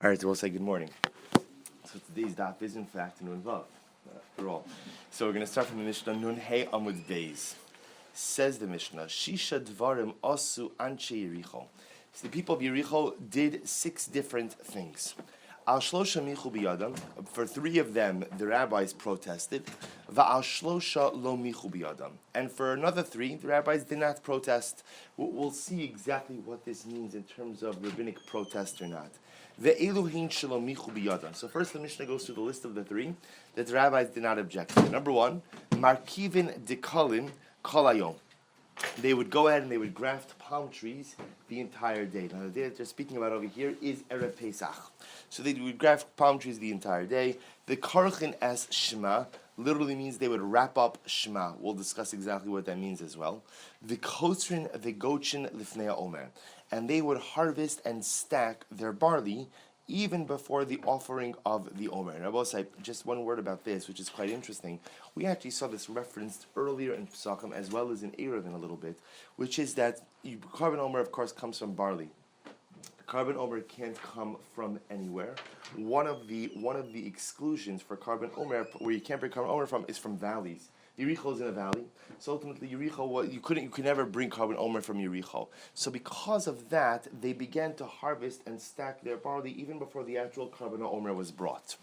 All right, so we'll say good morning. So today's daf is in fact Nun Vav, after all. So we're going to start from the Mishnah Nun Hey Amud Beis. Says the Mishnah, Shisha Dvarim Asu Anshe Yericho. So the people of Yericho did 6 different things. Al Shlosha Michu Biyadam. For 3 of them, the rabbis protested. Va'al Shlosha Lo Michu Biyadam. And for another 3, the rabbis did not protest. We'll see exactly what this means in terms of rabbinic protest or not. Ve'eluhin Shelo Michu Biyadam. So first the Mishnah goes through the list of the 3 that the rabbis did not object to. Number 1, Markivin Dekalim Kalayom. They would go ahead and they would graft palm trees the entire day. Now the day that they're speaking about over here is Erev Pesach. So they would graft palm trees the entire day. The Karchin as Shema literally means they would wrap up Shema. We'll discuss exactly what that means as well. The Kosrin, the Gochin Lifnei Omer. And they would harvest and stack their barley even before the offering of the Omer. And I will say just one word about this, which is quite interesting. We actually saw this referenced earlier in Pesachim as well as in Erevin a little bit, which is that carbon Omer, of course, comes from barley. Carbon Omer can't come from anywhere. One of the exclusions for carbon Omer, where you can't bring carbon Omer from, is from valleys. Yericho is in a valley, so ultimately Yericho, you could never bring carbon Omer from Yericho. So because of that, they began to harvest and stack their barley even before the actual carbon Omer was brought.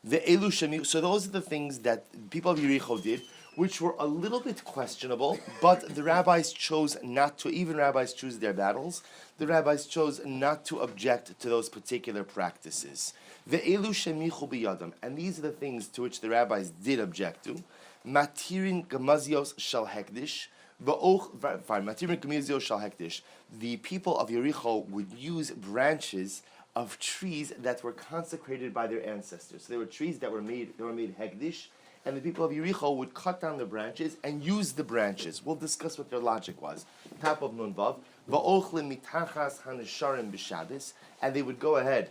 So those are the things that people of Yericho did, which were a little bit questionable, but the rabbis chose not to. Even rabbis choose their battles. The rabbis chose not to object to those particular practices. And these are the things to which the rabbis did object to. Matirin gamazios shal hekdish. Matirin gamazios shal hekdish. The people of Yericho would use branches of trees that were consecrated by their ancestors. So there were trees that were made hekdish, and the people of Yericho would cut down the branches and use the branches. We'll discuss what their logic was. Top of Nun Vav. Va'ochlin mitachas hanisharim b'Shabbos, and they would go ahead.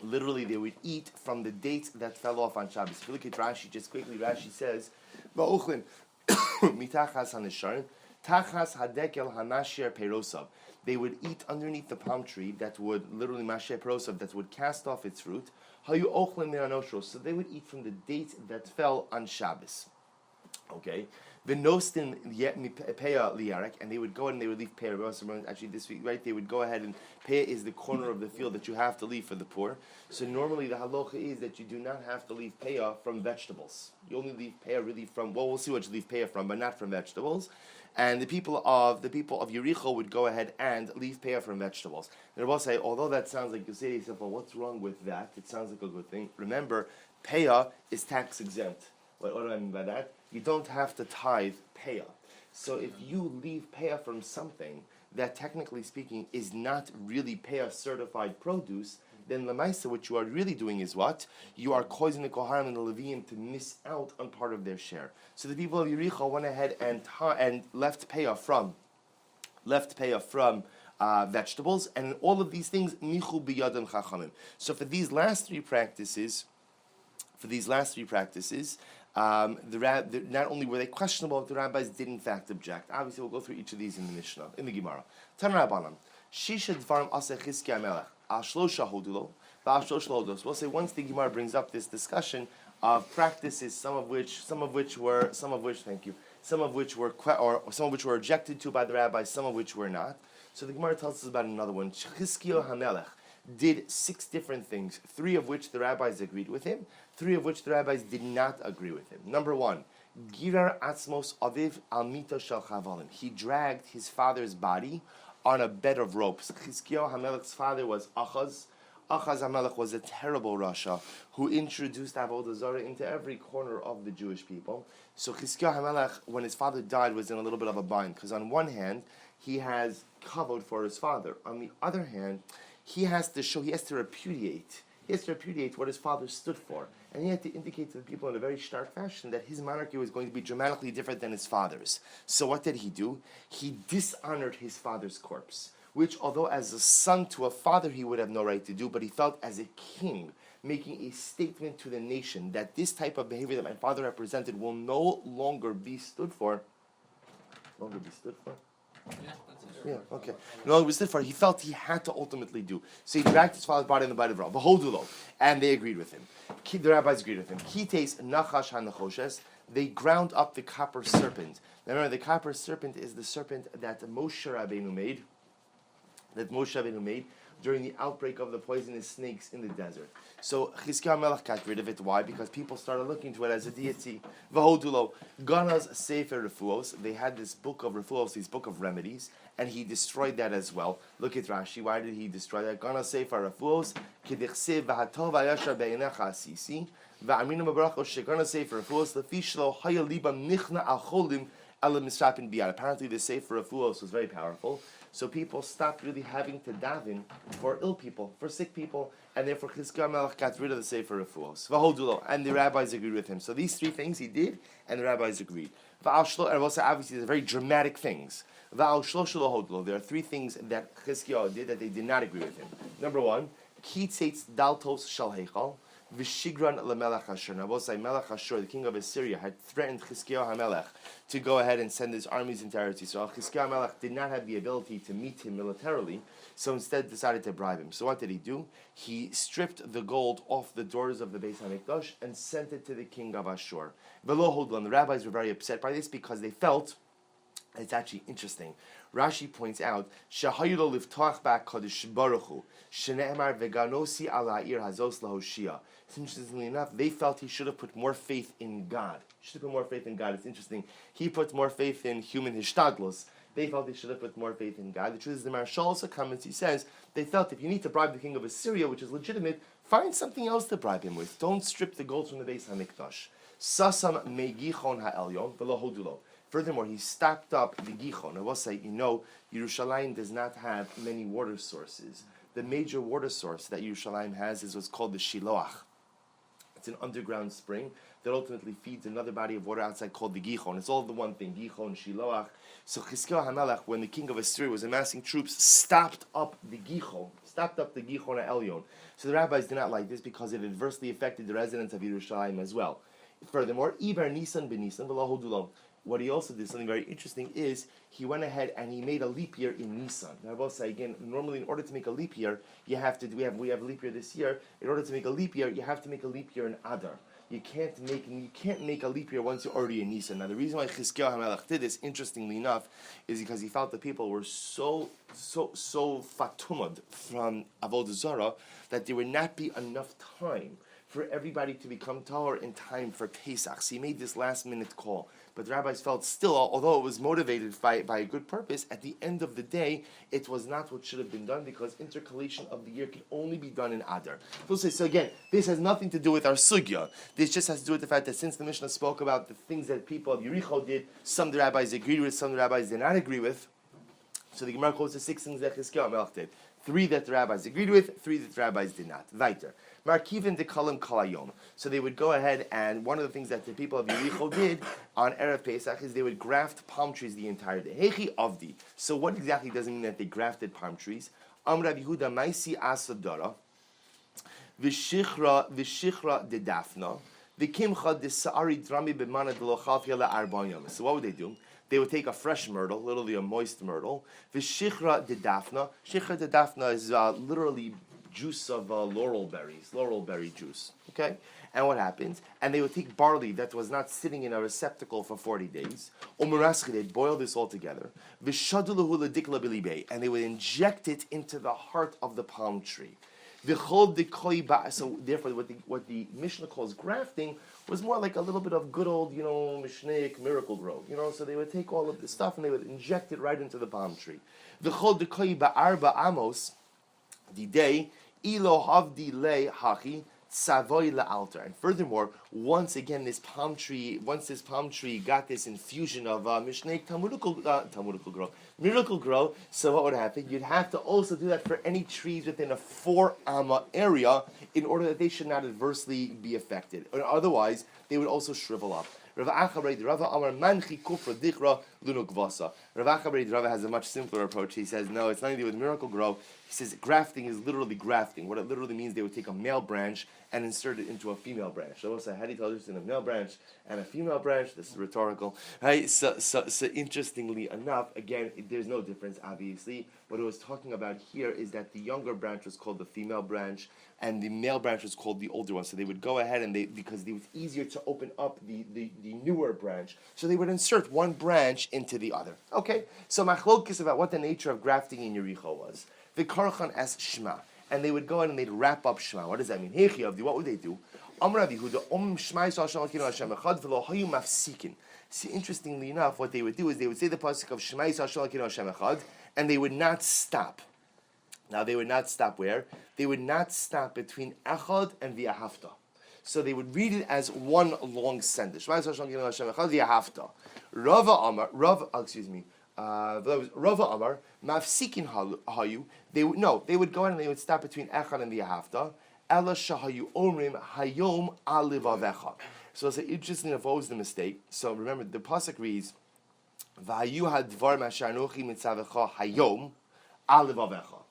Literally, they would eat from the dates that fell off on Shabbos. If you look at Rashi, just quickly, Rashi says, "Va'ochlin mitachas hanisharim, tachas hadekel hamashir perosav." They would eat underneath the palm tree that would literally mashir perosav, that would cast off its fruit. Hayu ochlin me'anoshros. So they would eat from the date that fell on Shabbos. Okay. V'nostin yet peya liyarak, and they would go and they would leave peya. Actually, this week, right? They would go ahead and peya is the corner of the field that you have to leave for the poor. So normally the halacha is that you do not have to leave peya from vegetables. You only leave peya really from. Well, we'll see what you leave peya from, but not from vegetables. And the people of Yericho would go ahead and leave peya from vegetables. And I will say, although that sounds like you say to yourself, well, what's wrong with that? It sounds like a good thing. Remember, peya is tax exempt. What do I mean by that? You don't have to tithe peya. So if you leave peya from something that, technically speaking, is not really peya certified produce, then lemaisa, what you are really doing is what? You are causing the Kohanim and the Leviim to miss out on part of their share. So the people of Yericho went ahead and left peya from vegetables, and all of these things michu biyadam chachamim. So for these last three practices, not only were they questionable, but the rabbis did in fact object. Obviously, we'll go through each of these in the Mishnah, in the Gemara. Tan Rabbanan, Shisha Dvarim Aseh Chizkiya Melech, Al Shlosha Hodulo, V'Al Shlosha Hodulos. We'll say once the Gemara brings up this discussion of practices, some of which were rejected to by the rabbis, some of which were not. So the Gemara tells us about another one. Chizkiya HaMelech did 6 different things, 3 of which the rabbis agreed with him, 3 of which the rabbis did not agree with him. Number 1, Girar Atzmos Aviv Al Mita Shel Chavalim. He dragged his father's body on a bed of ropes. Chizkiyahu HaMelech's father was Achaz. Achaz HaMelech was a terrible Rasha who introduced Avodah Zarah into every corner of the Jewish people. So Chizkiyahu HaMelech, when his father died, was in a little bit of a bind, because on one hand, he has kavod for his father. On the other hand, he has to repudiate what his father stood for. And he had to indicate to the people in a very stark fashion that his monarchy was going to be dramatically different than his father's. So what did he do? He dishonored his father's corpse, which, although as a son to a father he would have no right to do, but he felt as a king, making a statement to the nation that this type of behavior that my father represented will no longer be stood for. Yeah, okay. No, it was different. He felt he had to ultimately do. So he dragged his father's body in the body of Rav, Beholdulo, and they agreed with him. The rabbis agreed with him. Kites nachash hanachoshes. They ground up the copper serpent. Now remember, the copper serpent is the serpent that Moshe Rabbeinu made. During the outbreak of the poisonous snakes in the desert. So Chizkiah Melech got rid of it. Why? Because people started looking to it as a deity. V'hodulo, Ganaz Sefer Refuos. They had this book of Refuos, this book of remedies, and he destroyed that as well. Look at Rashi. Why did he destroy that? Ganaz Sefer Refuos, Kedichsev v'hatov v'yashar be'enecha asisi, v'aminu mabracho sheganaz Sefer Refuos, lefishlo hayalibam nichna al cholim ala misrapin biyad. Apparently the Sefer Refuos was very powerful. So people stopped really having to daven for ill people, for sick people, and therefore Chizkiah Melech got rid of the Sefer Refuos. And the rabbis agreed with him. So these three things he did, and the rabbis agreed. And also obviously they're very dramatic things. There are three things that Chizkiah did that they did not agree with him. Number one, Kitzetz Daltos Shal Heichal. V'shigran lemelech Ashur. Now, Melech Ashur, the king of Assyria, had threatened Chizkiah HaMelech to go ahead and send his armies into Eretz Yisrael. Chizkiah HaMelech did not have the ability to meet him militarily, so instead decided to bribe him. So what did he do? He stripped the gold off the doors of the Beis HaMikdash and sent it to the king of Ashur. V'lo hodlan. The rabbis were very upset by this because they felt, it's actually interesting. Rashi points out, "Shahayulo livtoach ba'kadosh baruch hu, shene'emar veganosi ala ha'ir hazos lahoshia." Interestingly enough, they felt he should have put more faith in God. He should have put more faith in God. It's interesting. He put more faith in human hishtadlus. They felt he should have put more faith in God. The truth is, the Marshal also comments, he says, they felt if you need to bribe the king of Assyria, which is legitimate, find something else to bribe him with. Don't strip the gold from the Beis HaMikdash. Sasam megichon ha'elyon v'lo hodulo. Furthermore, he stacked up the Gichon. I will say, Yerushalayim does not have many water sources. The major water source that Yerushalayim has is what's called the Shiloach. It's an underground spring that ultimately feeds another body of water outside called the Gichon. It's all the one thing, Gichon, Shiloach. So Chizkiah HaMelech, when the king of Assyria was amassing troops, stopped up the Gichon Elyon. So the rabbis did not like this because it adversely affected the residents of Yerushalayim as well. Furthermore, Iber Nisan ben Nisan v'lo hodulon. What he also did, something very interesting, is he went ahead and he made a leap year in Nisan. Now I will say again, normally in order to make a leap year, you have to we have a leap year this year. In order to make a leap year, you have to make a leap year in Adar. You can't make a leap year once you're already in Nisan. Now the reason why Chizkiah HaMelech did this, interestingly enough, is because he felt that people were so fatumad from Avodah Zarah that there would not be enough time for everybody to become tahor in time for Pesach. So he made this last minute call. But the rabbis felt still, although it was motivated by a good purpose, at the end of the day, it was not what should have been done because intercalation of the year can only be done in Adar. So again, this has nothing to do with our sugya. This just has to do with the fact that since the Mishnah spoke about the things that people of Yericho did, some of the rabbis agreed with, some of the rabbis did not agree with. So the Gemara quotes the 6 things that Chizkiah HaMelech did. 3 that the rabbis agreed with, 3 that the rabbis did not. Weiter. Markiven de kalim kalayom. So they would go ahead and one of the things that the people of Yericho did on Erev Pesach is they would graft palm trees the entire day. Hechi avdi. So what exactly does it mean that they grafted palm trees? Amr Yehuda maisi asadara. V'shichra de dafna. V'kimcha de sa'ari drami b'mana de lochav yela arba'yom. So what would they do? They would take a fresh myrtle, literally a moist myrtle. V'shichra de dafna. Shichra de dafna is literally juice of laurel berry juice. Okay? And what happens? And they would take barley that was not sitting in a receptacle for 40 days. They'd boil this all together. And they would inject it into the heart of the palm tree. So therefore, what the Mishnah calls grafting was more like a little bit of good old, Mishnaic miracle grow. So they would take all of this stuff and they would inject it right into the palm tree. The day ilo havdi le hachi savoy la altar. And furthermore, once this palm tree got this infusion of Mishnaic miracle grow. So what would happen? You'd have to also do that for any trees within a 4 amma area in order that they should not adversely be affected. Or otherwise, they would also shrivel up. Rav Amar Manchi Kufra Dichra lunuk vasa. Rav Acha Bar Rava has a much simpler approach. He says, no, it's nothing to do with miracle grow. He says grafting is literally grafting. What it literally means, they would take a male branch and insert it into a female branch. So we'll say, how do you tell this in a male branch and a female branch? This is rhetorical. Right? So interestingly enough, again, there's no difference, obviously. What it was talking about here is that the younger branch was called the female branch, and the male branch was called the older one. So they would go ahead and because it was easier to open up the newer branch, so they would insert one branch into the other. Okay, so machlokes about what the nature of grafting in Yericho was. The karchan as shma, and they would go in and they'd wrap up shma. What does that mean? What would they do? See, interestingly enough, what they would do is they would say the pasuk of Shema Yisrael Elokeinu Hashem Echad, and they would not stop. Now they would not stop where? They would not stop between Echad and V'ahavta. So they would read it as one long sentence. Shema Yisrael Elokeinu Hashem Echad V'ahavta. Rava Amar, Mafsikin Hayu. They would go in and they would stop between Echad and V'ahavta. Ela Shahayu Omrim Hayom Alivavecha. So it's interesting enough, what was the mistake? So remember, the pasuk reads, "V'hayu hadvar ma'sharnochi mitzavecha hayom alivavecha."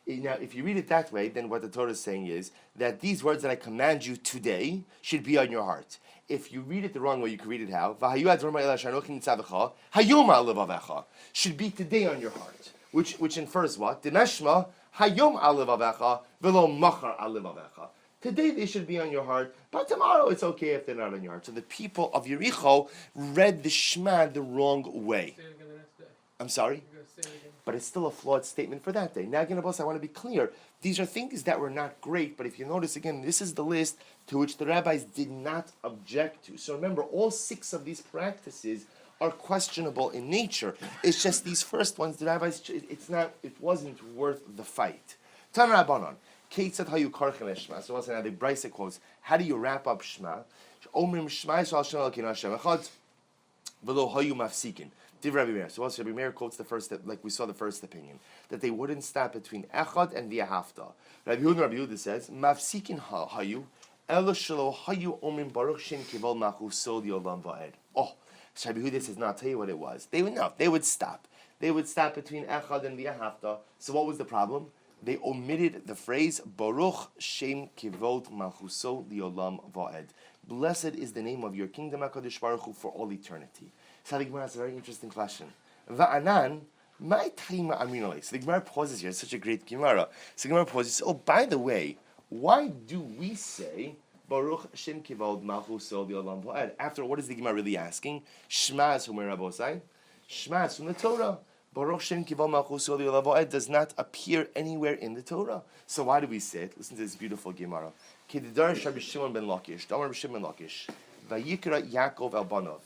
Now, if you read it that way, then what the Torah is saying is that these words that I command you today should be on your heart. If you read it the wrong way, you can read it how? "V'hayu hadvar ma'sharnochi mitzavecha hayom alivavecha" should be today on your heart, which infers what? Dinashma hayom alivavecha v'lo machar alivavecha. Today they should be on your heart, but tomorrow it's okay if they're not on your heart. So the people of Yericho read the Shema the wrong way. I'm sorry? But it's still a flawed statement for that day. Now, again, boss, I want to be clear. These are things that were not great, but if you notice again, this is the list to which the rabbis did not object to. So remember, all 6 of these practices are questionable in nature. It's just these first ones, the rabbis, it wasn't worth the fight. Tan Rabbanon. So also now the Brisa quotes, how do you wrap up Shema? Omrim Shema Yisrael Hashem Elokeinu Hashem Echad v'lo hayu mafsikin. Div Rabbi Meir. So also Rabbi Meir quotes the first, like we saw the first opinion, that they wouldn't stop between Echad and V'ahavta. Rabbi Yehuda says, mafsikin hayu elo shelo hayu omrim baruch shem kivol machusol yolam va'ed. Oh, so Rabbi Yehuda says, no, I'll tell you what it was. They would stop. They would stop between Echad and V'ahavta. So what was the problem? They omitted the phrase Baruch Shem Kivod Malchuso Liolam Va'ed. Blessed is the name of your kingdom, HaKadosh Baruch Hu, for all eternity. So the Gemara has a very interesting question. Va'anan, my taima aminolei. So the Gemara pauses here. It's such a great Gemara. So the Gemara pauses. Oh, by the way, why do we say Baruch Shem Kivod Malchuso Liolam Va'ed? After all, what is the Gemara really asking? Shema is from where Rabosai? Shema is from the Torah. Baruch Shem Kivol Malchus Yolavoed does not appear anywhere in the Torah. So why do we say it? Listen to this beautiful Gemara. Kedidar Rabbi Shimon ben Lakish, Damar Rabbi Shimon ben Lakish, Vayikra Yaakov el Banov,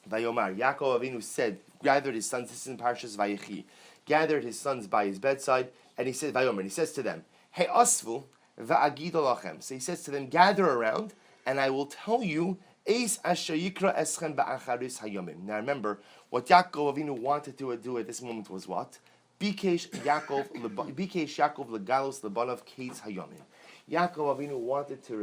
Vayomar. Yaakov Avinu said, gathered his sons. This is in Parshas Vayechi. Gathered his sons by his bedside, and he said, Vayomer. And he says to them, Hey Asvu va'agido lachem. So he says to them, gather around, and I will tell you. Eis asher yikra eschem ba'acharis hayomim. Now remember, what Yaakov Avinu wanted to do at this moment was what? Bikesh Yaakov legalos lebanav keis hayomim. Yaakov Avinu wanted to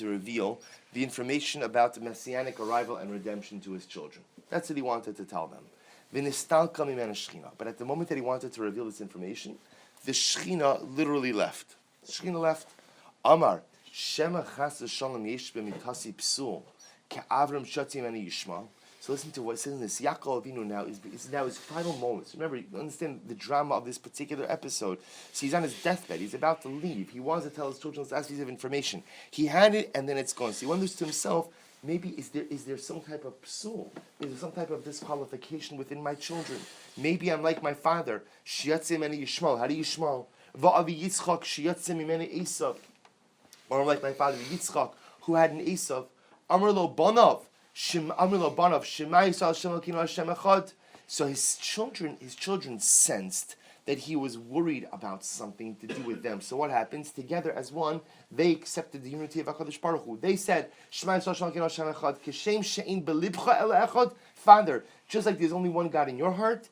reveal the information about the messianic arrival and redemption to his children. That's what he wanted to tell them. V'nistalka mimena shechina. But at the moment that he wanted to reveal this information, the Shechina literally left. The Shechina left. Amar. Shema chas v'shalom yesh b'mitasi psul ke'avram shatim ani yishma. So listen to what it says in this. Yaakov Avinu now is now his final moments. Remember, you understand the drama of this particular episode. So he's on his deathbed. He's about to leave. He wants to tell his children this last piece of information. He had it, and then it's gone. So he wonders to himself, maybe is there some type of psul? Is there some type of disqualification within my children? Maybe I'm like my father. Shiyatzim ani yishmal. How do you shmal? Va'avi Yitzchak shiyatzim imeni Esav. Or I'm like my father Yitzchak, who had an Esav. Amar lo banav. So his children sensed that he was worried about something to do with them. So what happens? Together as one, they accepted the unity of HaKadosh Baruch Hu. They said, Father, just like there's only one God in your heart,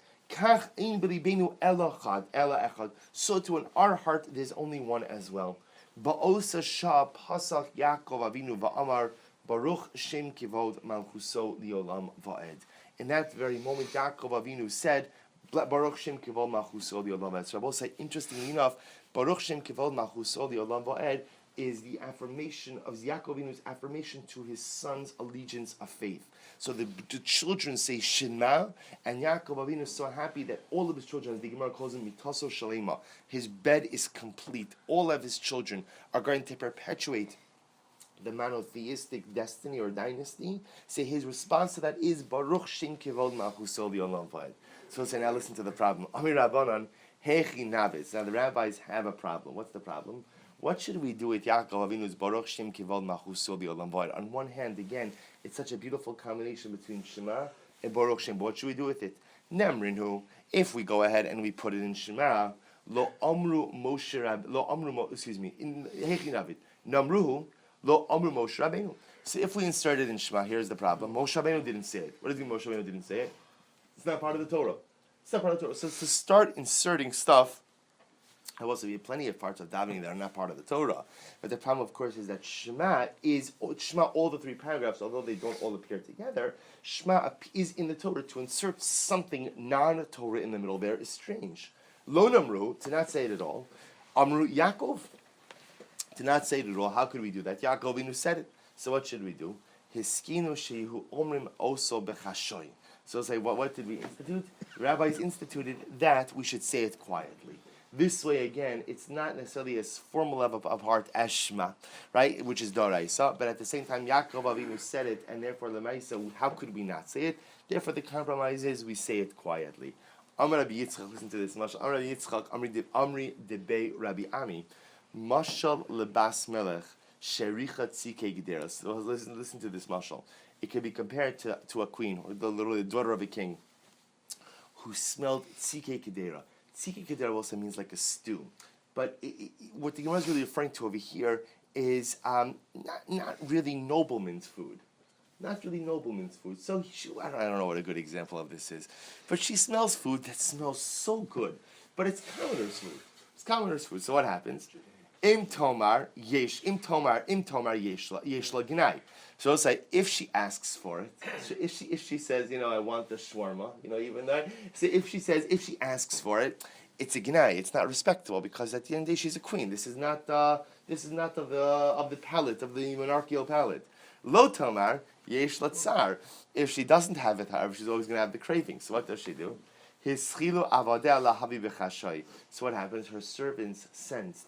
so too in our heart there's only one as well. Ba'osa Shah Pasach Yaakov Avinu Va'amar Baruch Shem Kivod Malchuso Liolam Va'ed. In that very moment, Yaakov Avinu said, Baruch Shem Kivod Malchuso Liolam Va'ed. So I will say, interestingly enough, Baruch Shem Kivod Malchuso Liolam Va'ed is the affirmation of Yaakov Avinu's affirmation to his son's allegiance of faith. So the children say Shema, and Yaakov Avinu is so happy that all of his children, as the Gemara calls him, Mitaso Shalema, his bed is complete. All of his children are going to perpetuate the monotheistic destiny or dynasty. So his response to that is Baruch Shem Kivod Malchuso Liolam Va'ed. So say, now listen to the problem. Amir Rabbanan Hechi Navis. Now the rabbis have a problem. What's the problem? What should we do with Yaakov Avinu's Baruch Shem Kivod Malchuso Liolam Va'ed? On one hand, again, it's such a beautiful combination between Shema and Baruch Shem. But what should we do with it? Nemrinu. If we go ahead and we put it in Shema, Lo Amru Moshe Rab, Lo Amru, excuse me, in Hechi Navid, Namruhu. Lo Amru Moshe Rabbeinu. So if we insert it in Shema, here's the problem. Moshe Rabbeinu didn't say it. What does it mean Moshe Rabbeinu didn't say it? It's not part of the Torah. It's not part of the Torah. So to start inserting stuff, there will also be plenty of parts of davening that are not part of the Torah. But the problem, of course, is that Shema, all the three paragraphs, although they don't all appear together, Shema is in the Torah. To insert something non-Torah in the middle there is strange. Lo Namru, to not say it at all. Amru Yaakov, to not say it at all. How could we do that? Yaakov Avinu said it. So what should we do? Hiskinu shehu omrim oso bechashoy. So say, what did we institute? The rabbis instituted that we should say it quietly. This way, again, it's not necessarily as formal of heart as Shema, right? Which is Doraisa, but at the same time, Yaakov Avinu said it, and therefore, Lemaisa, how could we not say it? Therefore, the compromise is we say it quietly. Amr Rabbi Yitzchak, listen to this. Amr Rabbi Yitzchak, Amri Debei Rabbi Ami. Mashal lebas melech shericha tzike gedera. So listen to this mashal. It can be compared to a queen, or the daughter of a king, who smelled tzike gedera. Tzike gedera also means like a stew, but what the Gemara is really referring to over here is not really nobleman's food. Not really nobleman's food. So I don't know what a good example of this is, but she smells food that smells so good, but it's commoner's food. It's commoner's food. So what happens? Im tomar yeshla gnai. So it's like if she asks for it, so if she says, I want the shawarma, even that. So if she asks for it, it's a gnai. It's not respectable because at the end of the day she's a queen. This is not of the palate, of the monarchical palate. Lo tomar yeshla tsar. If she doesn't have it, however, she's always going to have the craving. So what does she do? Hischilu avadeh lahavi b'chashay. So what happens? Her servants sensed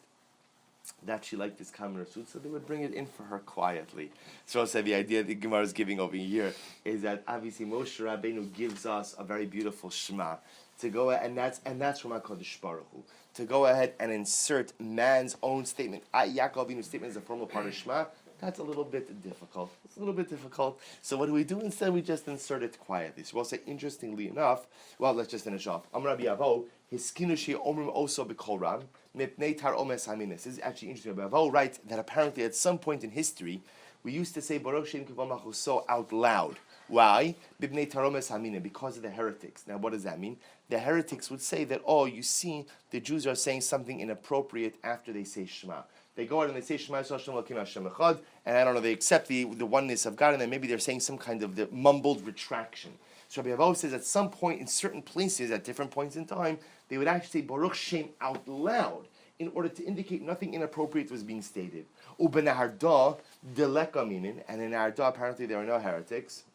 that she liked this commoner food, so they would bring it in for her quietly. So the idea that Gemara is giving over here is that obviously Moshe Rabbeinu gives us a very beautiful Shema to go ahead, and that's from HaKadosh Baruch Hu, to go ahead and insert man's own statement. Yaakov Avinu's statement is a formal part of Shema. That's a little bit difficult. It's a little bit difficult. So what do we do instead? We just insert it quietly. So we'll say, interestingly enough, well, let's just finish off. Amar Rabbi Avo, hiskinushi omrim oso b'kol ram, mipnei tar omes haminis. This is actually interesting. Rabbi Avo writes that apparently at some point in history, we used to say Baruch Shem Kivod Malchuso out loud. Why? Bibnei taromes hamina, because of the heretics. Now, what does that mean? The heretics would say that, you see, the Jews are saying something inappropriate after they say Shema. They go out and they say Shema Yisrael Hashem Elokeinu Hashem Echad, and I don't know, they accept the oneness of God, and then maybe they're saying some kind of the mumbled retraction. So Rabbi Avo says at some point in certain places, at different points in time, they would actually say Baruch Shem out loud in order to indicate nothing inappropriate was being stated. Ubenaharda deleka minin, and in Arda apparently there are no heretics.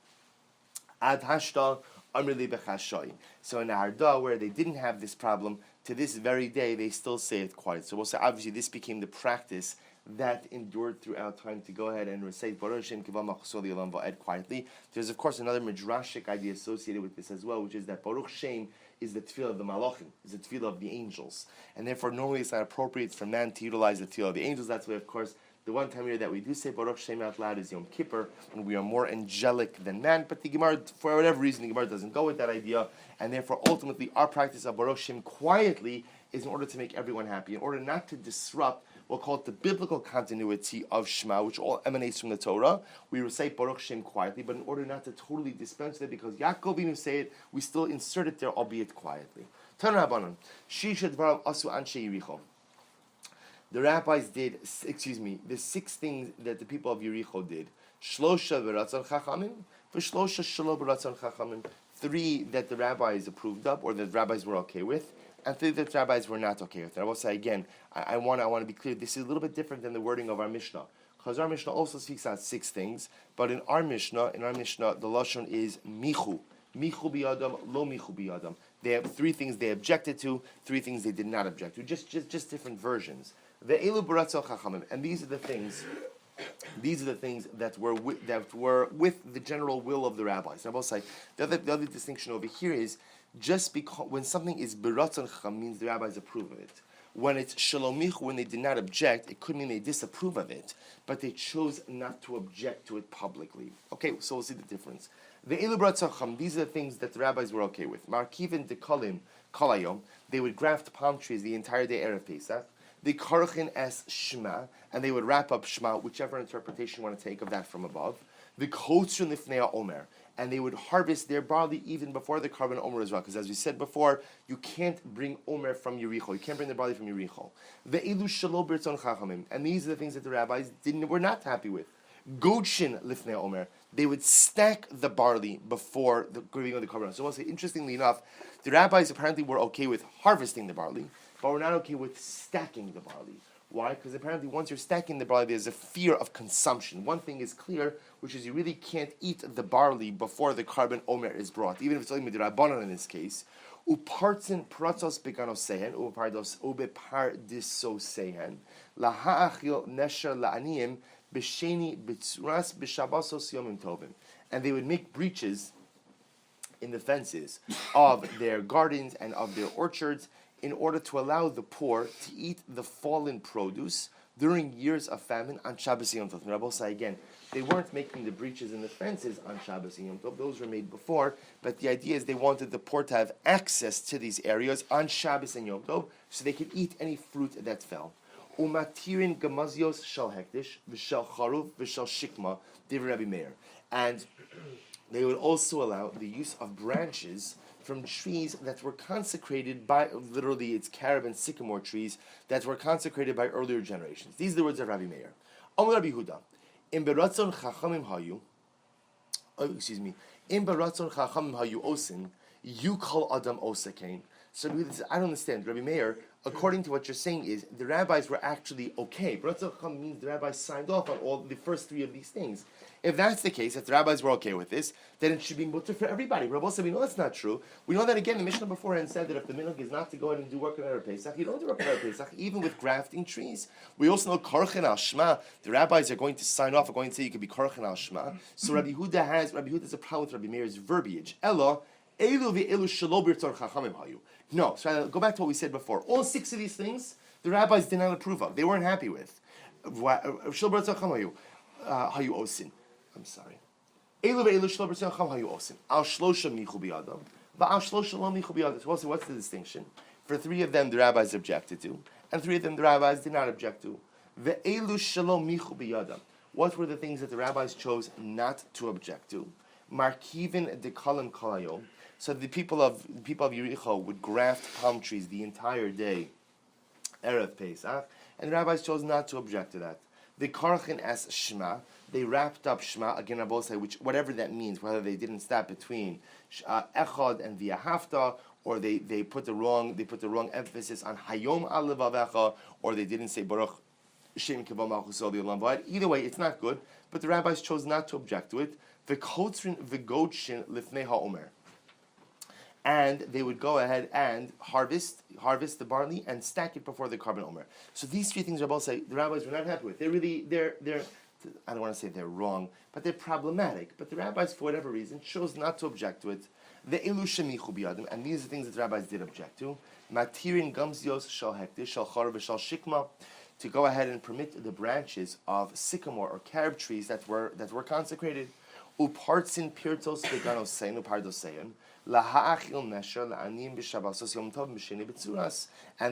Ad hashta amrli bechashay. So in Arda, where they didn't have this problem, to this very day, they still say it quiet. So we'll say, obviously, this became the practice that endured throughout time to go ahead and recite Baruch Shem Kivod Malchuso Liolam Va'ed quietly. There's, of course, another midrashic idea associated with this as well, which is that Baruch Shem is the tefillah of the malachim, is the tefillah of the angels. And therefore, normally it's not appropriate for man to utilize the tefillah of the angels. That's why, of course, the one time here that we do say Baruch Shem out loud is Yom Kippur, when we are more angelic than man. But the Gemara, for whatever reason, the Gemara doesn't go with that idea, and therefore, ultimately, our practice of Baruch Shem quietly is in order to make everyone happy, in order not to disrupt, we'll call it the biblical continuity of Shema, which all emanates from the Torah. We recite Baruch Shem quietly, but in order not to totally dispense with it, because Yaakov Avinu say it, we still insert it there, albeit quietly. Tana Rabbanan, Shisha Dvarav Asu Anshe Yericho. The rabbis did, the 6 things that the people of Yericho did. Shlosha v'ratzon chachamim, v'shlosha shelo b'ratzon chachamim. 3 that the rabbis approved of, or that the rabbis were okay with, and 3 that the rabbis were not okay with. And I will say again, I want to be clear. This is a little bit different than the wording of our Mishnah, because our Mishnah also speaks out 6 things. But in our Mishnah, the lashon is michu. Michu biyadam, lo michu biyadam. They have 3 things they objected to, 3 things they did not object to. Just different versions. Ve'elu b'ratzon chachamim, and these are the things. These are the things that were with the general will of the rabbis. And I will say the other distinction over here is just because when something is b'ratzon chacham means the rabbis approve of it. When it's shalomichu, when they did not object, it could mean they disapprove of it, but they chose not to object to it publicly. Okay, so we'll see the difference. The elu b'ratzon chacham, these are the things that the rabbis were okay with. Markivin dekalim kalayom, they would graft palm trees the entire day erev Pesach. The karchin es shema, and they would wrap up shema, whichever interpretation you want to take of that from above. The kotzun lifnei omer, and they would harvest their barley even before the carbon omer as well, because as we said before, you can't bring omer from Yericho, you can't bring the barley from Yericho. The elu shelo b'ratzon chachamim, and these are the things that the rabbis were not happy with. Godshin lifnei omer, they would stack the barley before the giving of the carbon. So, also, interestingly enough, the rabbis apparently were okay with harvesting the barley, but we're not okay with stacking the barley. Why? Because apparently once you're stacking the barley, there's a fear of consumption. One thing is clear, which is you really can't eat the barley before the carbon omer is brought, even if it's only midrabanan in this case. Upartzin pratzos beganosehen, upardos ubepardisosehen, lahaachil nesher la'aniyim b'sheni b'tzuras b'shabasos yomim tovim. And they would make breaches in the fences of their gardens and of their orchards, in order to allow the poor to eat the fallen produce during years of famine on Shabbos Yom Tov. Rabbi say again, they weren't making the breaches in the fences on Shabbos Yom Tov; those were made before. But the idea is they wanted the poor to have access to these areas on Shabbos and Yom Tov, so they could eat any fruit that fell. Umatirin gamazios shal hektish v'shal charuv v'shal shikma divrei Rabbi Meir, and they would also allow the use of branches from trees that were consecrated by, literally it's carob and sycamore trees that were consecrated by earlier generations. These are the words of Rabbi Meir. Amar Rabbi Huda, im beratzon chachamim hayu, im beratzon chachamim hayu osin, you call adam osakain. So Rabbi Huda says, I don't understand. Rabbi Meir, according to what you're saying is, the rabbis were actually okay. Beratzon chacham means the rabbis signed off on all the first 3 of these things. If that's the case, if the rabbis were okay with this, then it should be mutter for everybody. Rabbi said, we know that's not true. We know that again, the Mishnah beforehand said that if the minhag is not to go ahead and do work on Erev Pesach, you don't do work on Erev Pesach, even with grafting trees. We also know karchen al shema. The rabbis are going to sign off, are going to say you could be karchen al shema. So Rabbi Huda has a problem with Rabbi Meir's verbiage. Elo, elu ve'elu shelo b'ratzon chachamim hayu. No, so go back to what we said before. All 6 of these things, the rabbis did not approve of. They weren't happy with. Shelo b'ratzon chachamim hayu osin. I'm sorry. So what's the distinction? For 3 of them the rabbis objected to, and 3 of them the rabbis did not object to. What were the things that the rabbis chose not to object to? Markivin dekalim kalayom. So the people of Yericho would graft palm trees the entire day, erev Pesach, and the rabbis chose not to object to that. The karchin as shema, they wrapped up shema again. I will say, which whatever that means, whether they didn't stop between echad and v'ahavta, or they put the wrong emphasis on hayom alevavecha, or they didn't say baruch shem kivam malchus olam v'ad. Either way, it's not good. But the rabbis chose not to object to it. V'kotzrin v'godshin lifnei ha'omer. And they would go ahead and harvest the barley and stack it before the carbon omer. So these 3 things, Rabbi say, the rabbis were not happy with. They're I don't want to say they're wrong, but they're problematic. But the rabbis, for whatever reason, chose not to object to it. The elu shemichu biyadim, and these are things that the rabbis did object to. Matirin gamzios shal hektish shal charuv shal shikma, to go ahead and permit the branches of sycamore or carob trees that were consecrated. Upartzin pirtos veganosein upardosein. And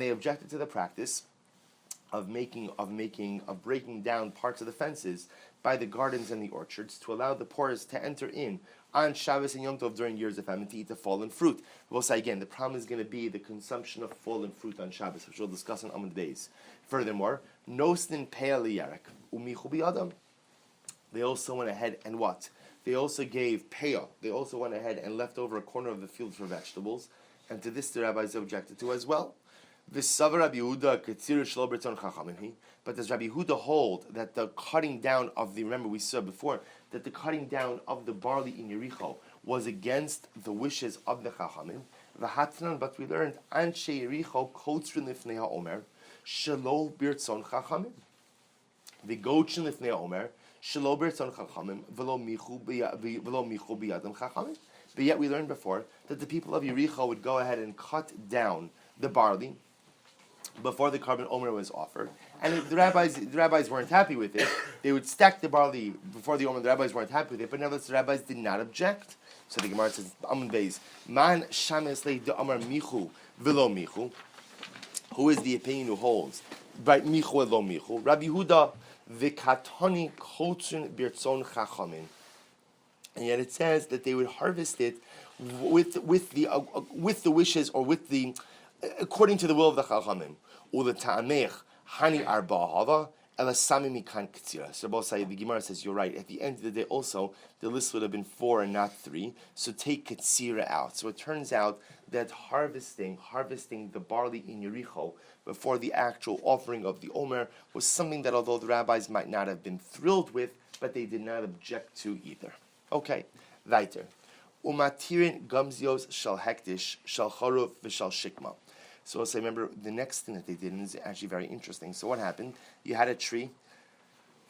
they objected to the practice of breaking down parts of the fences by the gardens and the orchards to allow the poorest to enter in on Shabbos and Yom Tov during years of famine to eat the fallen fruit. We'll say again, the problem is going to be the consumption of fallen fruit on Shabbos, which we'll discuss in Amud days. Furthermore, nosnin pe'al yarek umichu bi'adam. They also went ahead and what? They also gave payah. They also went ahead and left over a corner of the field for vegetables. And to this the rabbis objected to as well. But does Rabbi Yehuda hold that the cutting down of the, remember we said before, that the cutting down of the barley in Yericho was against the wishes of the Chachamim? But we learned, Anshe Yericho kotzrin lifnei ha'omer, shelo birtzon Chachamim. V'gotzrin lifnei ha'omer, shelo birtzon Chachamim, v'lo michu biyadam Chachamim. But yet we learned before that the people of Yericho would go ahead and cut down the barley before the carbon omer was offered, and if the rabbis weren't happy with it, they would stack the barley before the omer. The rabbis weren't happy with it, but nevertheless the rabbis did not object. So the Gemara says, "Amun beis man shames le de amar michu velo michu." Who is the opinion who holds right michu velo michu? Rabbi Yehuda v'katoni kotzun birtzon chachamim, and yet it says that they would harvest it with the wishes or with the according to the will of the Chachamim. Hani arba so both say the Gemara says you're right. At the end of the day, also the list would have been 4 and not 3. So take katsira out. So it turns out that harvesting the barley in Yericho before the actual offering of the Omer was something that although the rabbis might not have been thrilled with, but they did not object to either. Okay, weiter. Umatirin gumzios shal hektish shal charuv v'shal shikma. So also remember the next thing that they did, and is actually very interesting. So what happened? You had a tree.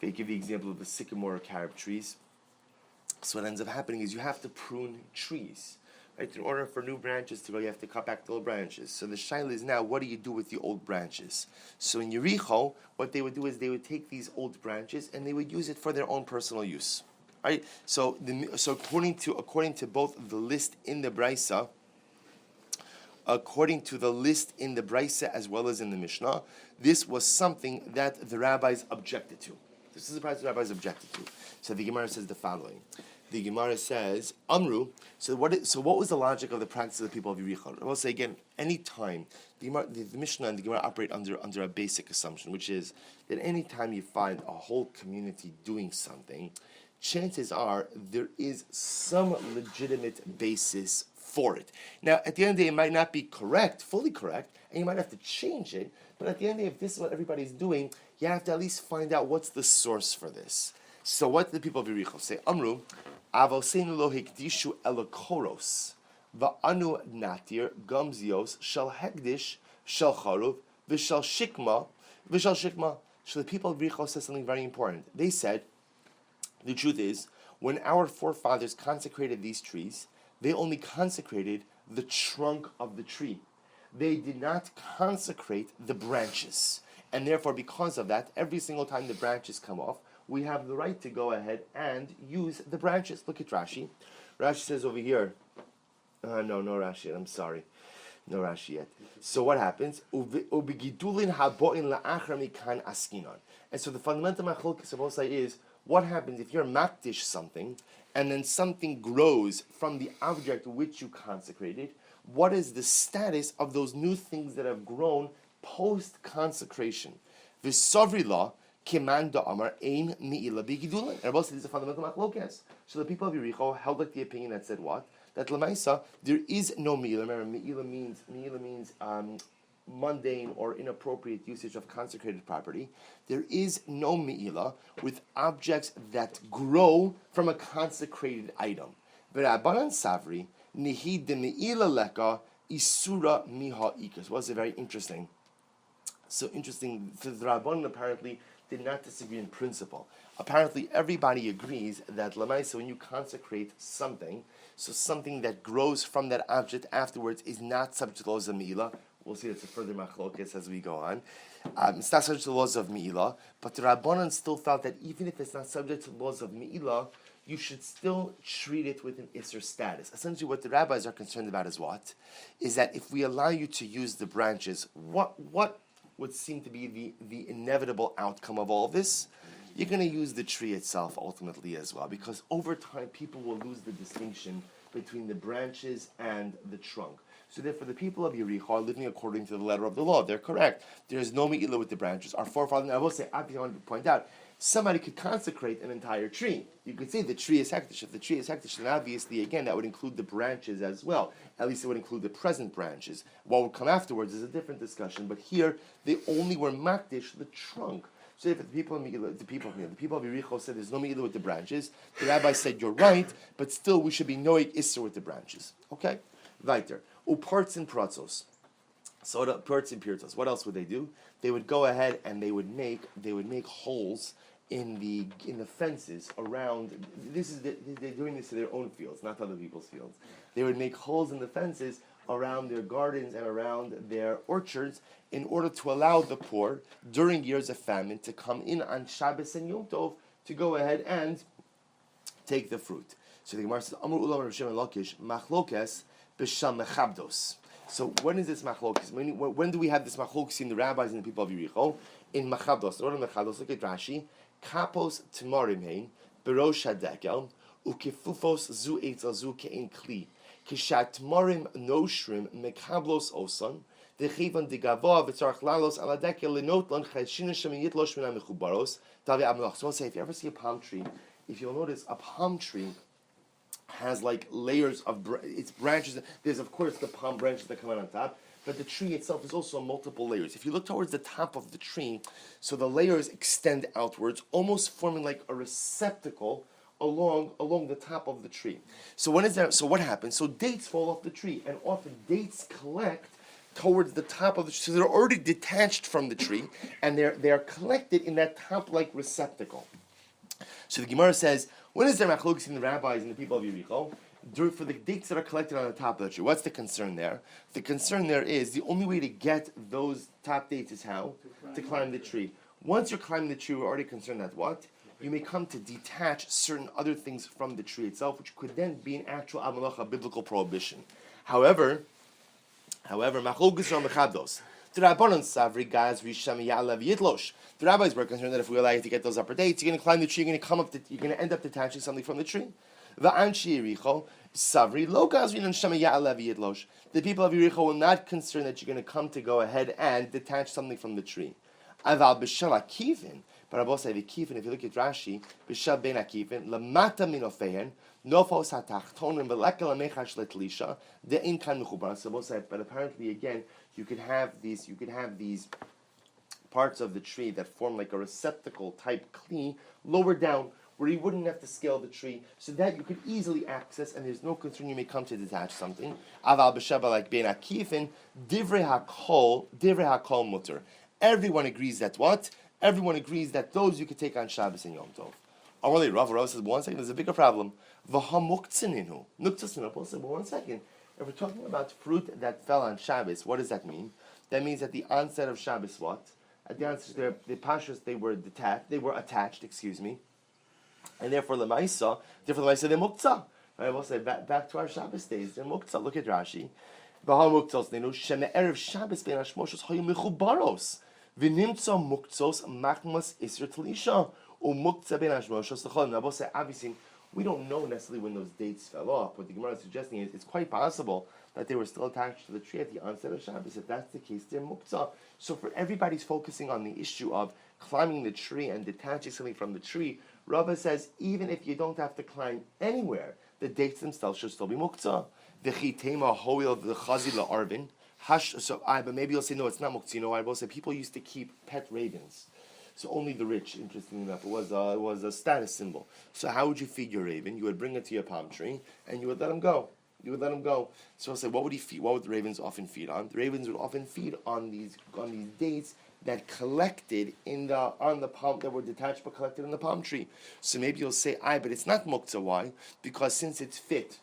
They give the example of the sycamore or carob trees. So what ends up happening is you have to prune trees. Right? In order for new branches to grow, you have to cut back the old branches. So the shaila is now, what do you do with the old branches? So in Yericho, what they would do is they would take these old branches and they would use it for their own personal use. Right? So according to both the list in the Brisa, as well as in the Mishnah, this was something that the rabbis objected to. This is the price the rabbis objected to. So the Gemara says the following. The Gemara says, Amru, so what was the logic of the practice of the people of Yericho? I will say again, any time, the Mishnah and the Gemara operate under a basic assumption, which is that any time you find a whole community doing something, chances are there is some legitimate basis for it. Now, at the end of the day, it might not be correct, fully correct, and you might have to change it, but at the end of the day, if this is what everybody's doing, you have to at least find out what's the source for this. So what did the people of Yericho say? Amru, Avoseinu lo hekdishu elokoros, va'anu natir gumzios shel hekdish shel charuv v'shel shikma. So the people of Yericho said something very important. They said, the truth is, when our forefathers consecrated these trees, they only consecrated the trunk of the tree. They did not consecrate the branches. And therefore, because of that, every single time the branches come off, we have the right to go ahead and use the branches. Look at Rashi. Rashi says over here, no Rashi, I'm sorry. No Rashi yet. So what happens? And so the fundamental machlokes of Osai is, what happens if you're makdish something, and then something grows from the object which you consecrated? What is the status of those new things that have grown post-consecration? V'savri la kiman da'amar ein mi'ila b'gidulin. And Rabbi said this is a fundamental machlokes. So the people of Yericho held like the opinion that said what? That l'maisa, there is no mi'ila. Remember, mi'ila means mundane or inappropriate usage of consecrated property. There is no mi'ila with objects that grow from a consecrated item. V'rabbanan savri nihi de mi'ila leka isura miha ikas. Was it very interesting? So interesting. The Rabbanan apparently did not disagree in principle. Apparently, everybody agrees that l'maisa, when you consecrate something, so something that grows from that object afterwards is not subject to the laws of mi'ila. We'll see that's a further machlokes as we go on. It's not subject to the laws of mi'ila, but the Rabbanan still felt that even if it's not subject to the laws of mi'ila, you should still treat it with an Isser status. Essentially, what the rabbis are concerned about is what? Is that if we allow you to use the branches, what would seem to be the inevitable outcome of all this? You're going to use the tree itself ultimately as well, because over time people will lose the distinction between the branches and the trunk. So therefore, the people of Yericho are living according to the letter of the law. They're correct. There is no mi'ila with the branches. Our forefathers, and I will say, I want to point out, somebody could consecrate an entire tree. You could say the tree is hektish. If the tree is hektish, then obviously, again, that would include the branches as well. At least it would include the present branches. What would come afterwards is a different discussion. But here, they only were makdish the trunk. So if the people of Yericho said there's no Megillah with the branches, the rabbi said you're right, but still we should be noig Isser with the branches. Okay? Weiter. Uparts and pratzos. So the parts and pirtos. What else would they do? They would go ahead and they would make holes in the fences around. They're doing this to their own fields, not other people's fields. They would make holes in the fences around their gardens and around their orchards in order to allow the poor during years of famine to come in on Shabbos and Yom Tov to go ahead and take the fruit. So the Gemara says, Amru Ulam Rav Shimon Lakish Machlokes b'Sham Mechabdos. So when is this machlokes? When do we have this machlokes in the rabbis and the people of Yericho? In Machabdos. What are Machabdos? Look at Rashi. Kapos timorim hein berosh hadekel ukefufos zu eitzel zu kein kli kishat timorim noshrim mekablos osan dechivan digavoa v'tzarach lalos ala dekel lenot lon cheshina shem yitlosh mina mechubaros tavi amloch. So I'll say, if you ever see a palm tree, if you'll notice, a palm tree has like layers of its branches. There's of course the palm branches that come out on top, but the tree itself is also multiple layers. If you look towards the top of the tree, so the layers extend outwards, almost forming like a receptacle along the top of the tree. So when is that? So what happens? So dates fall off the tree, and often dates collect towards the top of the tree. So they're already detached from the tree, and they're collected in that top-like receptacle. So the Gemara says, when is there machlokes in the rabbis and the people of Yericho? For the dates that are collected on the top of the tree. What's the concern there? The concern there is the only way to get those top dates is how? To climb the tree. Once you're climbing the tree, we're already concerned that what? You may come to detach certain other things from the tree itself, which could then be an actual amalacha, biblical prohibition. However, machlokes are mechabdos. The rabbis were concerned that if we allow you to get those upper dates, you're going to climb the tree, you're going to end up detaching something from the tree. The people of Yericho will not concern that you're going to come to go ahead and detach something from the tree. But I will say the kifin, if you look at Rashi, b'shal ben akifin, lamata minofehen, nofos hatachtonim, v'lekel amechash letlisha, de'in kan mechubar. So I will say, but apparently again, you could have these parts of the tree that form like a receptacle type kli lower down, where you wouldn't have to scale the tree, so that you could easily access, and there's no concern you may come to detach something. Aval b'shaba like ben akifin, divrei hakol mutter. Everyone agrees that what? Everyone agrees that those you could take on Shabbos and Yom Tov. Amarli Rav says, 1 second, there's a bigger problem. V'hamuktzaninu. Nuktzasinu. But 1 second. If we're talking about fruit that fell on Shabbos, what does that mean? That means at the onset of Shabbos, what? At the onset, the pashas, they were attached, and therefore lemaisa, they're muktzah. Right? We'll say back to our Shabbos days, they're muktzah. Look at Rashi. V'hamuktzasinu sheme erev Shabbos ben hashmoshos hayu mechubaros. V'nimtza muktzos machmas isr talisha u'muktzah ben hashmoshos l'chol. Now, we'll say obviously we don't know necessarily when those dates fell off. What the Gemara is suggesting is it's quite possible that they were still attached to the tree at the onset of Shabbos. If that's the case, they're muktzah. So for everybody's focusing on the issue of climbing the tree and detaching something from the tree, Rava says even if you don't have to climb anywhere, the dates themselves should still be muktzah. V'chitema hoil v'chazi la'arvin. But maybe you'll say no, it's not muktzah. You know, I will say people used to keep pet ravens. So only the rich, interestingly enough, it was a status symbol. So how would you feed your raven? You would bring it to your palm tree, and you would let him go. So I'll say, what would he feed? What would the ravens often feed on? The ravens would often feed on these dates that collected on the palm, that were detached but collected in the palm tree. So maybe you'll say, but it's not muktzah. Why? Because since it's fit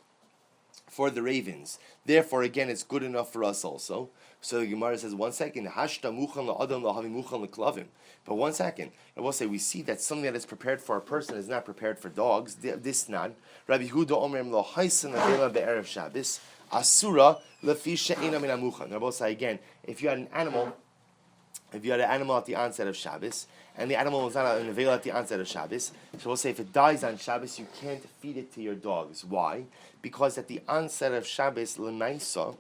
for the ravens, therefore again it's good enough for us also. So the Gemara says, 1 second, hashta muchan la'adam la'havi muchan l'klavim. But 1 second, I will say we see that something that is prepared for a person is not prepared for dogs. This not. Rabbi Yehuda omerim lo haisan avela be'erev Shabbos asura lefi she'ena min hamuchan. I will say again, if you had an animal at the onset of Shabbos, and the animal was not an avela at the onset of Shabbos, so we'll say if it dies on Shabbos, you can't feed it to your dogs. Why? Because at the onset of Shabbos, l'maisa,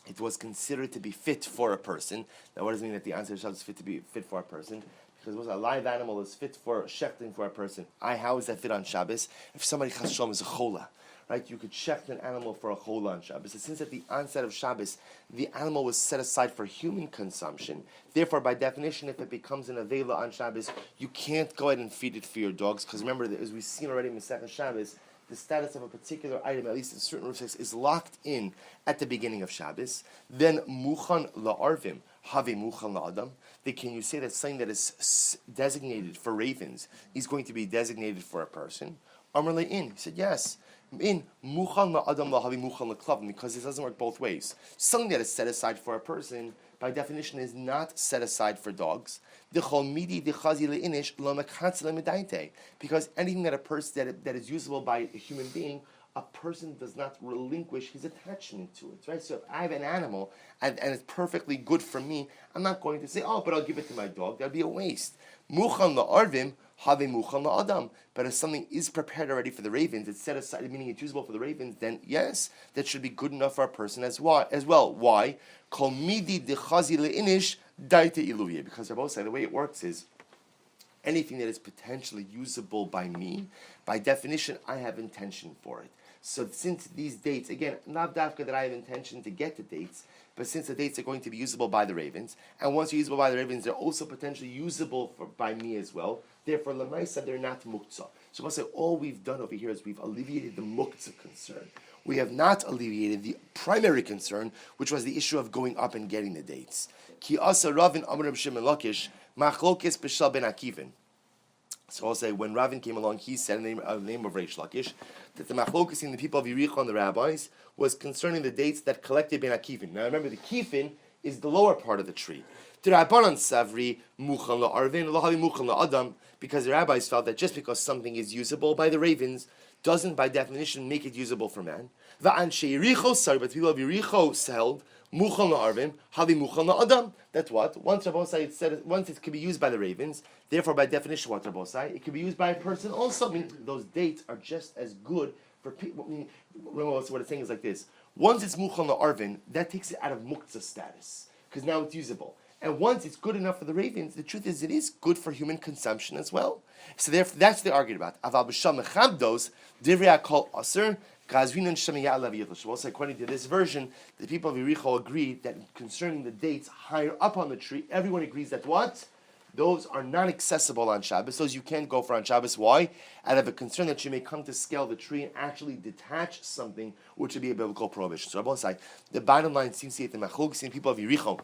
it was considered to be fit for a person. Now, what does it mean that the answer is fit to be fit for a person? Because a live animal is fit for shechting for a person. How is that fit on Shabbos? If somebody chas shalom is a chola, right? You could shecht an animal for a chola on Shabbos. And since at the onset of Shabbos, the animal was set aside for human consumption. Therefore, by definition, if it becomes an avela on Shabbos, you can't go ahead and feed it for your dogs. Because remember, as we've seen already in Masechah Shabbos, the status of a particular item, at least in certain respects, is locked in at the beginning of Shabbos. Then muchan la'arvim, have muchan la'adam. Can you say that something that is designated for ravens is going to be designated for a person? Amar le'in, he said yes. In muchan la'adam la'havi muchan la'klavim, because this doesn't work both ways. Something that is set aside for a person, by definition, is not set aside for dogs. Because anything that a person that is usable by a human being, a person does not relinquish his attachment to it, right? So if I have an animal and it's perfectly good for me, I'm not going to say, oh, but I'll give it to my dog. That'd be a waste. Muchan la'arvim, have muchan la'adam. But if something is prepared already for the ravens, it's set aside, meaning it's usable for the ravens, then yes, that should be good enough for a person as well. Why? Kol midi dechazi le'inish daite iluye. Because they're both saying the way it works is anything that is potentially usable by me, by definition, I have intention for it. So since these dates, again, not dafka that I have intention to get the dates, but since the dates are going to be usable by the ravens, and once they're usable by the ravens, they're also potentially usable by me as well. Therefore, lemaisa, they're not muktzah. So I'll say all we've done over here is we've alleviated the muktzah concern. We have not alleviated the primary concern, which was the issue of going up and getting the dates. Ki asa Ravin Amar Reb Shimon Lakish machlokes b'shal ben Akivin. So I'll say when Ravin came along, he said in the name of Reish Lakish that the machlokes in the people of Yericho and the rabbis was concerning the dates that collected ben Akivin. Now remember, the kifin is the lower part of the tree. T'Rabbanan savri muchan la'arvin lahavi muchan la'adam, because the rabbis felt that just because something is usable by the ravens doesn't by definition make it usable for man. Va'an she'Yericho sar, but people of Yericho held muchan la'arvin havi muchan la'adam. That's what once Rabbosai said. Once it can be used by the ravens, therefore by definition, what Rabbosai, it can be used by a person also. I mean, those dates are just as good for people. I mean, what it's saying is like this: once it's muchan la'arvin, that takes it out of muktzah status because now it's usable. And once it's good enough for the ravens, the truth is it is good for human consumption as well. So therefore, that's what they argued about. Aval b'sham mechabdos divrei kol aser gazvinan shemiyah leviyot. Also, according to this version, the people of Yericho agreed that concerning the dates higher up on the tree, everyone agrees that what? Those are not accessible on Shabbos. Those you can't go for on Shabbos. Why? Out of a concern that you may come to scale the tree and actually detach something, which would be a biblical prohibition. So Rabbi say, the bottom line seems to be the machlokes in people of Yericho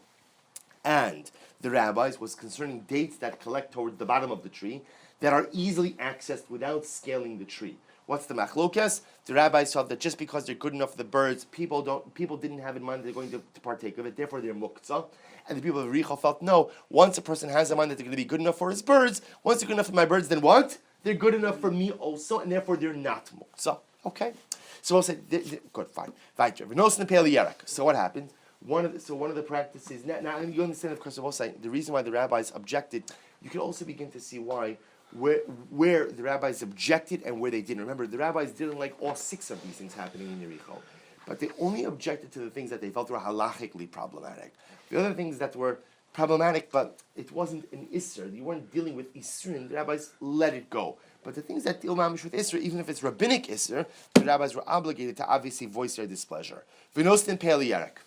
and the rabbis was concerning dates that collect towards the bottom of the tree that are easily accessed without scaling the tree. What's the machlokas? The rabbis felt that just because they're good enough for the birds, people didn't have in mind they're going to partake of it, therefore they're muktzah. And the people of Yericho felt, no, once a person has in mind that they're going to be good enough for his birds, once they're good enough for my birds, then what? They're good enough for me also, and therefore they're not muktzah. Okay? So we'll say, good, fine. So what happened? One of the practices, now you understand, of course, the reason why the rabbis objected, you can also begin to see why, where the rabbis objected and where they didn't. Remember, the rabbis didn't like all 6 of these things happening in Yericho, but they only objected to the things that they felt were halachically problematic. The other things that were problematic, but it wasn't an isser, you weren't dealing with isserin, the rabbis let it go. But the things that deal mamish with isser, even if it's rabbinic isser, the rabbis were obligated to obviously voice their displeasure. Vinostin pe'el yarek.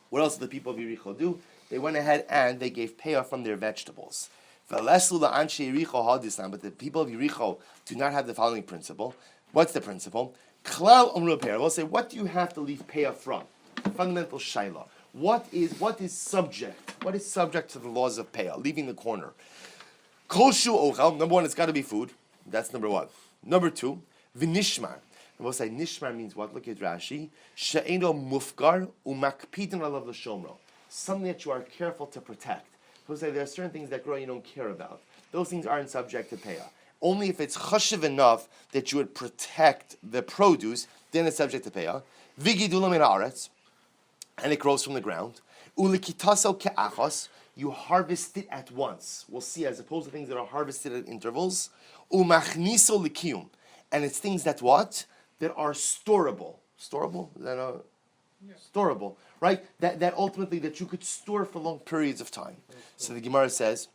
What else did the people of Yericho do? They went ahead and they gave payah from their vegetables. But the people of Yericho do not have the following principle. What's the principle? We'll say, what do you have to leave payah from? Fundamental shayla. What is subject? What is subject to the laws of payah? Leaving the corner. Koshu ochel. Number 1, it's got to be food. That's number 1. Number 2, v'nishmar. And we'll say nishmar means what? Look at Rashi. She'eno mufgar umakpidin alav l'shomro. Something that you are careful to protect. We'll say there are certain things that grow you don't care about. Those things aren't subject to payah. Only if it's chashiv enough that you would protect the produce, then it's subject to payah. Vigidulam in haaretz, and it grows from the ground. Ulikitaso ke'achos, you harvest it at once. We'll see, as opposed to things that are harvested at intervals. Umachniso likiyum, and it's things that what? That are storable. Storable? Is that a Storable, right? That ultimately that you could store for long periods of time. So the Gemara says,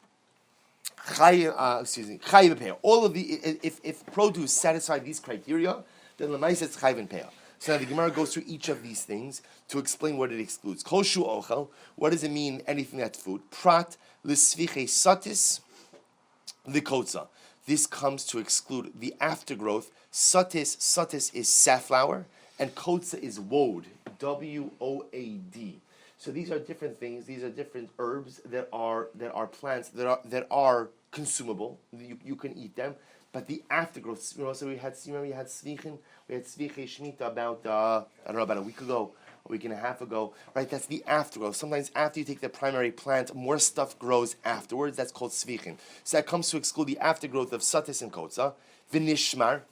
chayiv peah. All of the if produce satisfy these criteria, then l'maisa it's chayiv and peah. So now the Gemara goes through each of these things to explain what it excludes. Kol shu ochel. What does it mean? Anything that's food. Prat l'sviche satis l'kotza. This comes to exclude the aftergrowth. Satis is safflower, and kotza is woad. WOAD. So these are different things. These are different herbs that are plants that are consumable. You can eat them, but the aftergrowth. So we had svichin. We had sviche shmita about about a week ago, a week and a half ago. Right, that's the aftergrowth. Sometimes after you take the primary plant, more stuff grows afterwards. That's called svichin. So that comes to exclude the aftergrowth of satis and kotza. Vinishmar.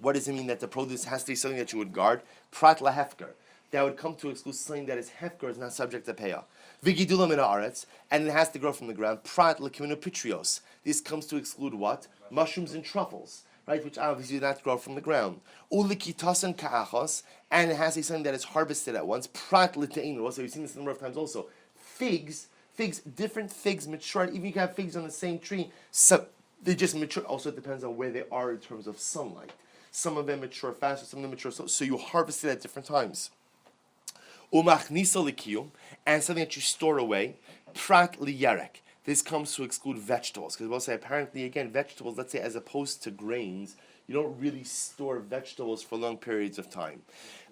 What does it mean that the produce has to be something that you would guard? Prat lahefker. That would come to exclude something that is hefker, is not subject to peah. Vigidulam in haaretz, and it has to grow from the ground. Prat lekimino pitrios. This comes to exclude what? Mushrooms and truffles, right? Which obviously do not grow from the ground. Ulikitasan ka'achos, and it has to be something that is harvested at once. Prat l'te'inu. Also, we've seen this a number of times also. Figs, different figs mature. Even you can have figs on the same tree, so they just mature. Also, it depends on where they are in terms of sunlight. Some of them mature faster, some of them mature slow. So you harvest it at different times. Umachnisa likiyum, and something that you store away. Prat liyarek. This comes to exclude vegetables, because we'll say apparently again vegetables. Let's say as opposed to grains, you don't really store vegetables for long periods of time.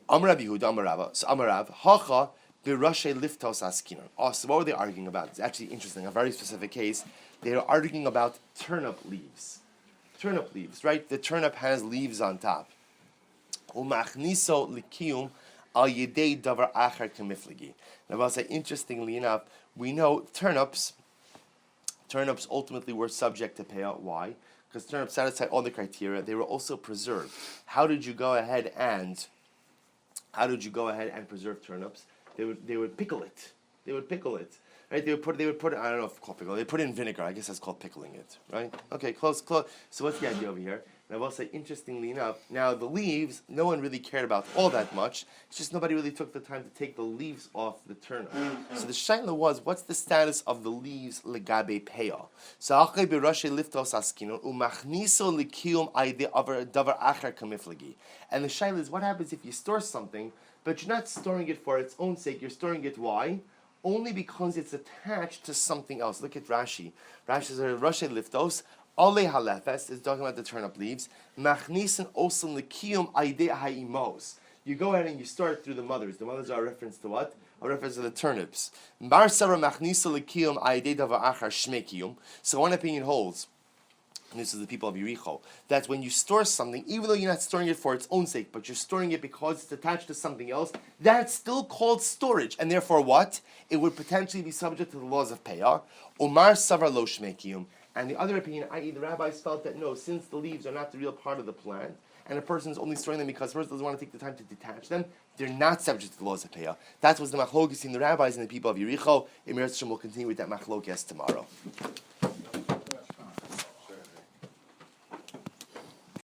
Amar Rabbi Yehuda, Amar Rava. So Amar Rav, hacha birashe liftos askinon. Oh, so what were they arguing about? It's actually interesting. A very specific case. They are arguing about turnip leaves. Turnip leaves, right? The turnip has leaves on top. Umachniso likiyum al yedei davar achar kamifligi. Now, I'll say, interestingly enough, we know turnips ultimately were subject to payout. Why? Because turnips satisfy all the criteria. They were also preserved. How did you go ahead and preserve turnips? They would pickle it. Right? They would put I don't know if it's called pickle. They put it in vinegar. I guess that's called pickling it. Right? Okay, close. So what's the idea over here? And I will say, interestingly enough, now the leaves, no one really cared about all that much. It's just nobody really took the time to take the leaves off the turnip. So the shaila was, what's the status of the leaves legabe peah? So achei b'rashi liftos askinon umachniso likiyum aide davar achar kamiflagi. And the shaila is, what happens if you store something, but you're not storing it for its own sake? You're storing it why? Only because it's attached to something else. Look at Rashi. Rashi says, Rashi liftos. Ale halefes is talking about the turnip leaves. Machnisin osan lekiyum aide haimos. You go ahead and you start through the mothers. The mothers are a reference to what? A reference to the turnips. Bar sara machnisa lekiyum aide davar achar shmekiyum. So one opinion holds, and this is the people of Yericho, that when you store something, even though you're not storing it for its own sake, but you're storing it because it's attached to something else, that's still called storage. And therefore what? It would potentially be subject to the laws of payah. Omar savar lo shmekiyum. And the other opinion, i.e. the rabbis felt that no, since the leaves are not the real part of the plant, and a person is only storing them because the person doesn't want to take the time to detach them, they're not subject to the laws of payah. That was the machlokes in the rabbis and the people of Yericho. Emir Hashem will continue with that machlokes tomorrow.